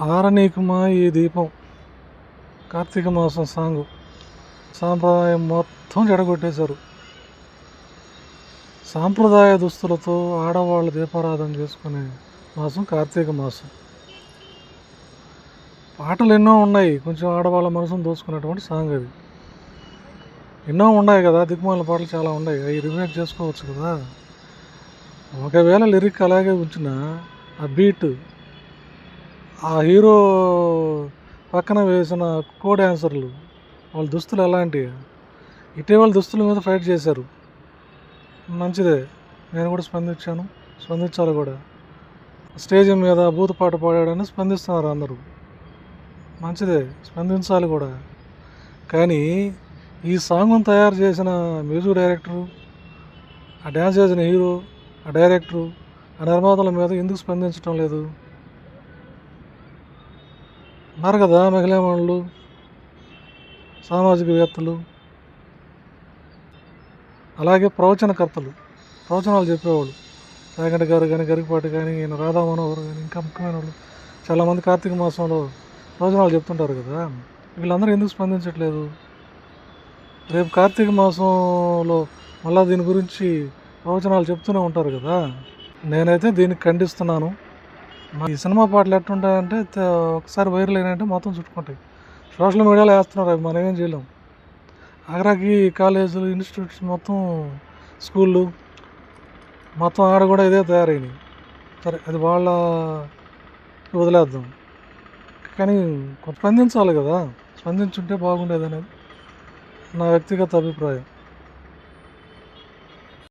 ఆరనీకుమా ఈ దీపం కార్తీక మాసం సాంగ్ సాంప్రదాయం మొత్తం చెడగొట్టేశారు. సాంప్రదాయ దుస్తులతో ఆడవాళ్ళు దీపారాధన చేసుకునే మాసం కార్తీక మాసం. పాటలు ఎన్నో ఉన్నాయి, కొంచెం ఆడవాళ్ళ మనసును దోచుకున్నటువంటి సాంగ్ అది. ఎన్నో ఉన్నాయి కదా, దిక్కుమాల పాటలు చాలా ఉన్నాయి, అవి రిమేక్ చేసుకోవచ్చు కదా. ఒకవేళ లిరిక్ అలాగే ఉంచిన ఆ బీట్, ఆ హీరో పక్కన వేసిన కో డాన్సర్లు వాళ్ళ దుస్తులు ఎలాంటివి, ఇటీవల దుస్తుల మీద ఫైట్ చేశారు. మంచిదే, నేను కూడా స్పందించాలి కూడా. స్టేజ్ మీద బూతు పాట పాడాడని స్పందిస్తున్నారు అందరూ, మంచిదే, స్పందించాలి కూడా. కానీ ఈ సాంగ్ను తయారు చేసిన మ్యూజిక్ డైరెక్టరు, ఆ డ్యాన్స్ చేసిన హీరో, ఆ డైరెక్టరు, ఆ నిర్మాతల మీద ఎందుకు స్పందించడం లేదు? ఉన్నారు కదా మిగిలిన వాళ్ళు, సామాజికవేత్తలు, అలాగే ప్రవచనకర్తలు, ప్రవచనాలు చెప్పేవాళ్ళు, సాగంటి గారు కానీ, గరికపాటి కానీ, ఈయన రాధా మనోహర్ కానీ, ఇంకా ముఖ్యమైన వాళ్ళు చాలామంది కార్తీక మాసంలో ప్రవచనాలు చెప్తుంటారు కదా. వీళ్ళందరూ ఎందుకు స్పందించట్లేదు? రేపు కార్తీక మాసంలో మళ్ళీ దీని గురించి ప్రవచనాలు చెప్తూనే ఉంటారు కదా. నేనైతే దీన్ని ఖండిస్తున్నాను. ఈ సినిమా పాటలు ఎట్లుంటాయంటే ఒకసారి వైరల్ అయినాయంటే మొత్తం చుట్టుకుంటాయి. సోషల్ మీడియాలో వేస్తున్నారు, అవి మనం ఏం చేయలేం. ఆఖరికి కాలేజీలు, ఇన్స్టిట్యూట్స్ మొత్తం, స్కూళ్ళు మొత్తం ఆడ కూడా ఇదే తయారైనవి. సరే, అది వాళ్ళ వదిలేద్దాం, కానీ కొంత స్పందించాలి కదా. స్పందించుంటే బాగుండేది అనేది నా వ్యక్తిగత అభిప్రాయం.